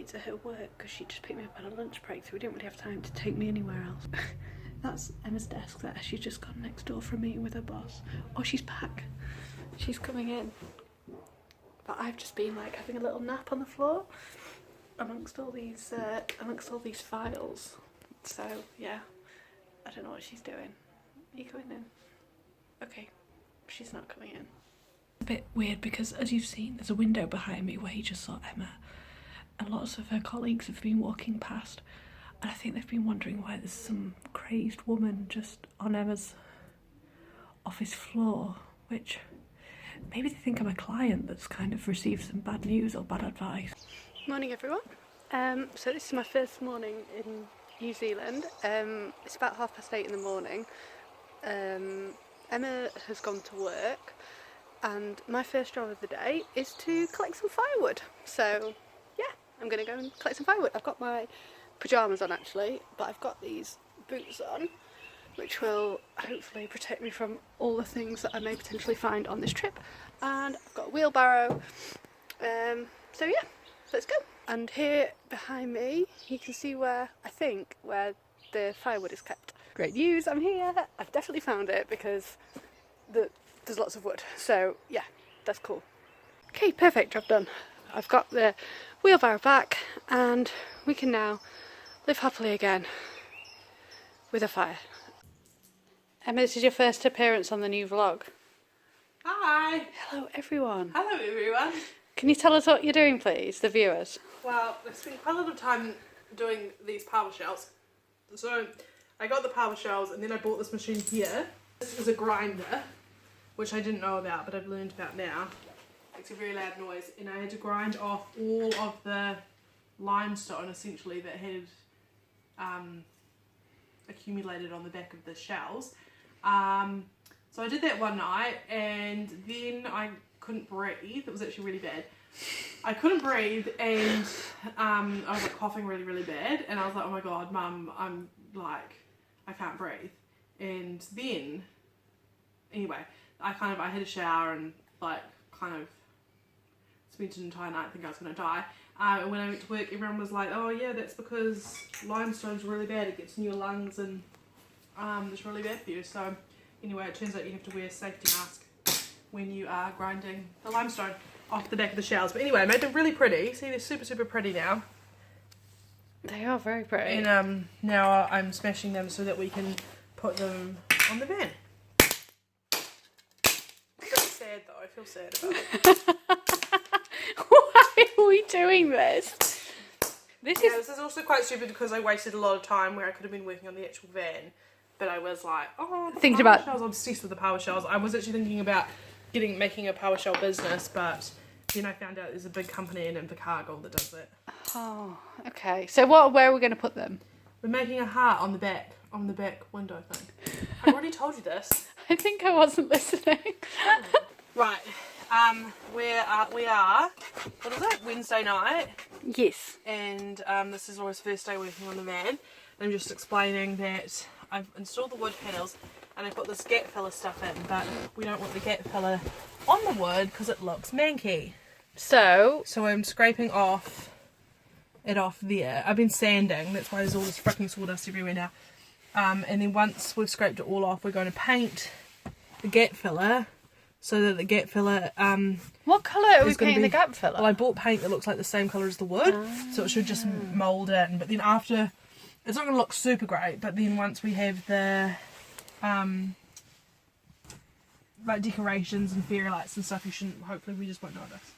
late to her work because she just picked me up on a lunch break, so we didn't really have time to take me anywhere else. That's Emma's desk there. She's just gone next door for a meeting with her boss. Oh, she's back. She's coming in. But I've just been like having a little nap on the floor amongst all these files. So yeah, I don't know what she's doing. Are you coming in? Okay, she's not coming in. A bit weird because, as you've seen, there's a window behind me where you just saw Emma, and lots of her colleagues have been walking past, and I think they've been wondering why there's some crazed woman just on Emma's office floor, which maybe they think I'm a client that's kind of received some bad news or bad advice. Morning everyone. So this is my first morning in New Zealand. It's about 8:30 in the morning. Emma has gone to work, and my first job of the day is to collect some firewood. So yeah, I'm going to go and collect some firewood. I've got my pyjamas on actually, but I've got these boots on, which will hopefully protect me from all the things that I may potentially find on this trip. And I've got a wheelbarrow. So yeah, let's go. And here behind me, you can see where the firewood is kept. Great news, I'm here. I've definitely found it because there's lots of wood. So yeah, that's cool. Okay, perfect, job done. I've got the wheelbarrow back and we can now live happily again with a fire. Emma, this is your first appearance on the new vlog. Hi! Hello everyone. Hello everyone. Can you tell us what you're doing please, the viewers? Well, I've spent quite a lot of time doing these power shells. So I got the power shells and then I bought this machine here. This is a grinder, which I didn't know about but I've learned about now. Makes a very loud noise, and I had to grind off all of the limestone essentially that had accumulated on the back of the shells. So I did that one night and then I couldn't breathe. It was actually really bad. I couldn't breathe and I was like coughing really, really bad, and I was like, oh my god, Mum, I'm like, I can't breathe. And then, anyway, I had a shower and like kind of spent an entire night thinking I was going to die. And when I went to work, everyone was like, oh yeah, that's because limestone's really bad. It gets in your lungs and it's really bad for you. So anyway, it turns out you have to wear a safety mask when you are grinding the limestone off the back of the shells. But anyway, I made them really pretty. See, they're super, super pretty now. They are very pretty. And now I'm smashing them so that we can put them on the van. It's sad though, I feel sad about it. Why are we doing this? This is also quite stupid because I wasted a lot of time where I could have been working on the actual van. But I was like, oh, thinking about shells. I'm obsessed with the power shells. I was actually thinking about making a power shell business, but then I found out there's a big company in Invercargill that does it. Oh, okay. So where are we going to put them? We're making a heart on the back window thing. I already told you this. I think I wasn't listening. Right. We are. What is it? Wednesday night. Yes. And this is Laura's first day working on the van. I'm just explaining that I've installed the wood panels and I put this gap filler stuff in, but we don't want the gap filler on the wood because it looks manky. So I'm scraping it off there. I've been sanding, that's why there's all this fucking sawdust everywhere now. And then once we've scraped it all off, we're going to paint the gap filler so that the gap filler what colour are we painting the gap filler? Well, I bought paint that looks like the same colour as the wood, so it should just mould in. But then after, it's not going to look super great, but then once we have the like decorations and fairy lights and stuff, hopefully we just won't notice.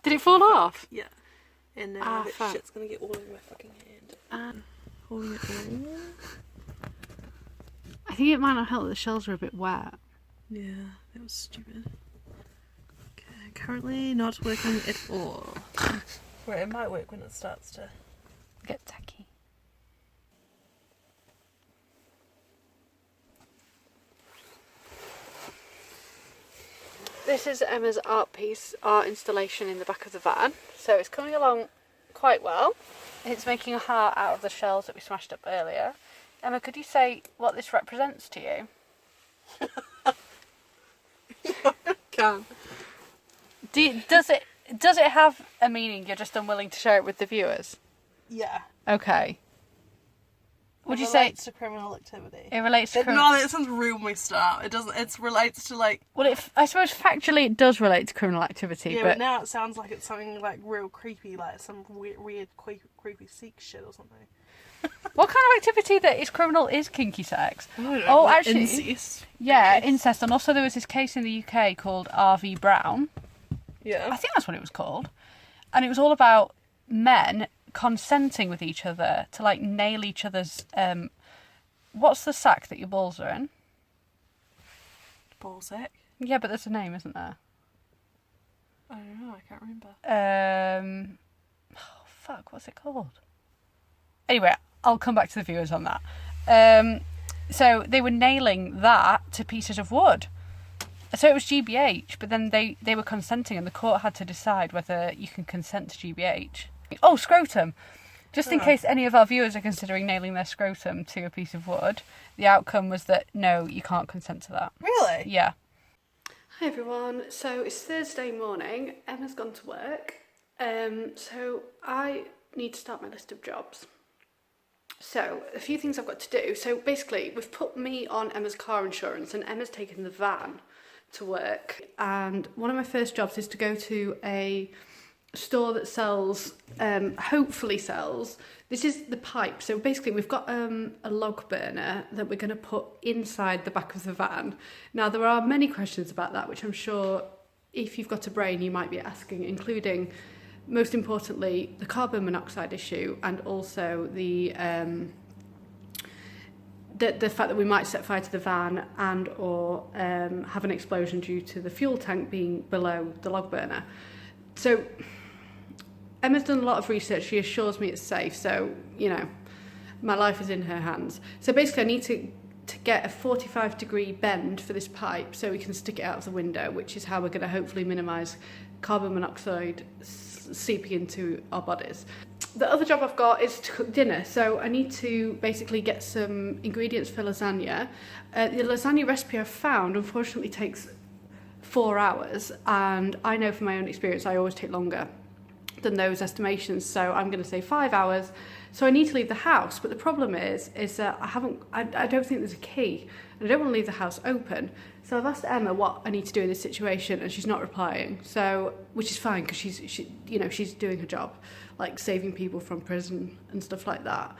Did it fall off? Yeah. And now that fuck. shit's gonna get all over my fucking hand. Holding it all. I think it might not help that the shells are a bit wet. Yeah, that was stupid. Okay, currently not working at all. Right, it might work when it starts to get tacky. This is Emma's art piece, art installation in the back of the van. So it's coming along quite well. It's making a heart out of the shells that we smashed up earlier. Emma, could you say what this represents to you? I can. Does it have a meaning? You're just unwilling to share it with the viewers? Yeah. Okay. Would you It say relates to criminal activity? it relates to No, it sounds real messed up. It doesn't. It relates to like. Well, I suppose factually it does relate to criminal activity, Yeah, but but now it sounds like it's something like real creepy, like some weird creepy sex shit or something. what kind of activity that is criminal is kinky sex? I don't know, Oh, like actually, incest. yeah, incest, and also there was this case in the UK called R.V. Brown. Yeah. I think that's what it was called, and it was all about men consenting with each other to like nail each other's. What's the sack that your balls are in? Ball sack? Yeah, but there's a name, isn't there? I don't know. I can't remember. Oh, fuck, what's it called? Anyway, I'll come back to the viewers on that. So they were nailing that to pieces of wood. So it was GBH, but then they were consenting and the court had to decide whether you can consent to GBH. Oh, scrotum. Just in case any of our viewers are considering nailing their scrotum to a piece of wood, the outcome was that no, you can't consent to that. Really? Yeah. Hi everyone. So it's Thursday morning. Emma's gone to work. So I need to start my list of jobs. So a few things I've got to do. So basically, we've put me on Emma's car insurance and Emma's taken the van to work. And one of my first jobs is to go to a store that sells, hopefully sells, this is the pipe. So basically we've got a log burner that we're going to put inside the back of the van. Now there are many questions about that, which I'm sure if you've got a brain you might be asking, including most importantly the carbon monoxide issue and also the fact that we might set fire to the van and or have an explosion due to the fuel tank being below the log burner. So Emma's done a lot of research. She assures me it's safe. So, you know, my life is in her hands. So basically I need to get a 45-degree bend for this pipe so we can stick it out of the window, which is how we're going to hopefully minimise carbon monoxide seeping into our bodies. The other job I've got is to cook dinner. So I need to basically get some ingredients for lasagna. The lasagna recipe I've found unfortunately takes 4 hours, and I know from my own experience I always take longer than those estimations, so I'm going to say 5 hours. So I need to leave the house, but the problem is that I don't think there's a key, and I don't want to leave the house open. So I've asked Emma what I need to do in this situation, and she's not replying. So, which is fine because she's doing her job, like saving people from prison and stuff like that.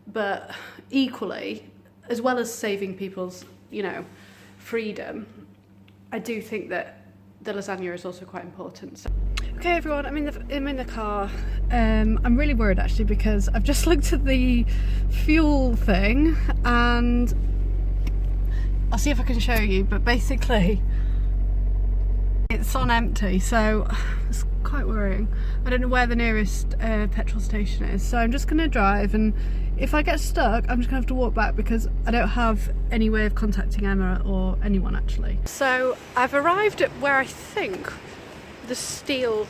But equally, as well as saving people's, freedom, I do think that the lasagna is also quite important. So. Okay, everyone, I'm in the car. I'm really worried actually because I've just looked at the fuel thing and I'll see if I can show you. But basically, it's on empty, so it's quite worrying. I don't know where the nearest petrol station is, so I'm just going to drive, and if I get stuck I'm just going to have to walk back because I don't have any way of contacting Emma or anyone actually. So I've arrived at where I think the steel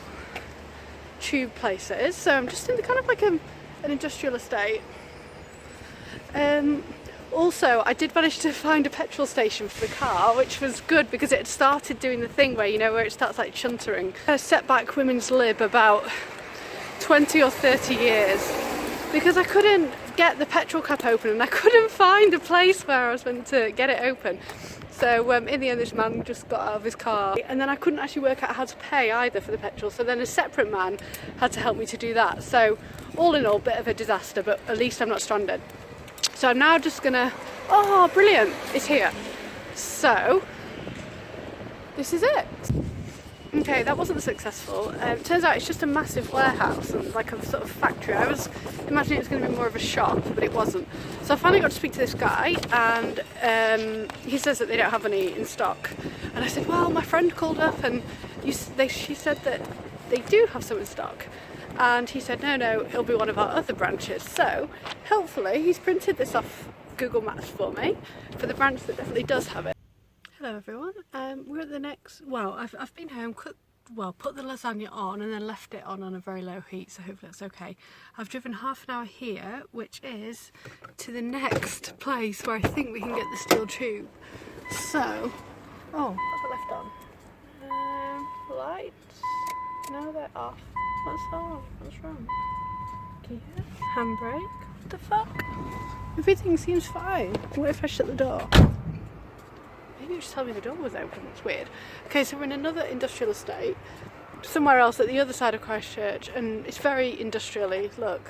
tube place is, so I'm just in the kind of like an industrial estate. Also, I did manage to find a petrol station for the car, which was good because it had started doing the thing where, where it starts like chuntering. I set back women's lib about 20 or 30 years because I couldn't get the petrol cap open and I couldn't find a place where I was meant to get it open. So in the end this man just got out of his car, and then I couldn't actually work out how to pay either for the petrol, so then a separate man had to help me to do that. So all in all, bit of a disaster, but at least I'm not stranded. So I'm now just gonna, oh brilliant, it's here. So this is it. Okay, that wasn't successful. Turns out it's just a massive warehouse and like a sort of factory. I was imagining it was going to be more of a shop, but it wasn't. So I finally got to speak to this guy, and he says that they don't have any in stock. And I said, well, my friend called up and she said that they do have some in stock. And he said, no, it'll be one of our other branches. So hopefully he's printed this off Google Maps for me for the branch that definitely does have it. Hello everyone. We're at the next. Well, I've been home, put the lasagna on and then left it on a very low heat, so hopefully that's okay. I've driven half an hour here, which is to the next place where I think we can get the steel tube. So, oh, what's it left on? Lights. No, they're off. What's on? What's wrong? Gear. Handbrake. What the fuck? Everything seems fine. What if I shut the door? Maybe you just tell me the door was open. It's weird. Okay, so we're in another industrial estate, somewhere else at the other side of Christchurch, and it's very industrially. Look.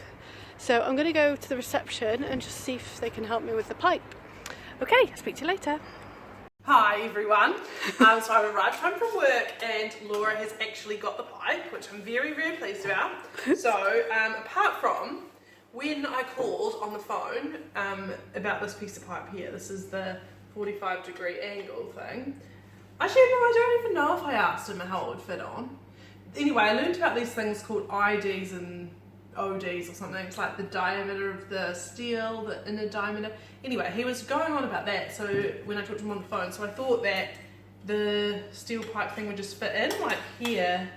So I'm going to go to the reception and just see if they can help me with the pipe. Okay, I'll speak to you later. Hi everyone. So I've arrived home from work and Laura has actually got the pipe, which I'm very, very pleased about. So apart from when I called on the phone about this piece of pipe here, this is the 45-degree angle thing. Actually, no, I don't even know if I asked him how it would fit on. Anyway, I learned about these things called IDs and ODs or something. It's like the diameter of the steel, the inner diameter. Anyway, he was going on about that, so when I talked to him on the phone, so I thought that the steel pipe thing would just fit in, like here,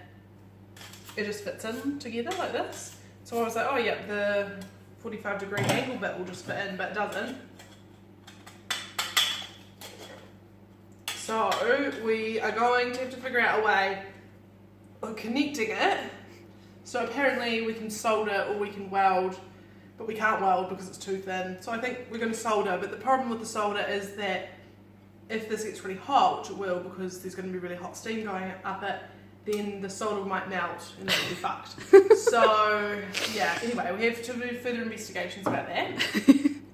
it just fits in together like this. So I was like, oh yeah, the 45-degree angle bit will just fit in, but it doesn't. So we are going to have to figure out a way of connecting it. So apparently we can solder or we can weld, but we can't weld because it's too thin. So I think we're going to solder, but the problem with the solder is that if this gets really hot, which it will because there's going to be really hot steam going up it, then the solder might melt and it'll be fucked. So yeah, anyway, we have to do further investigations about that.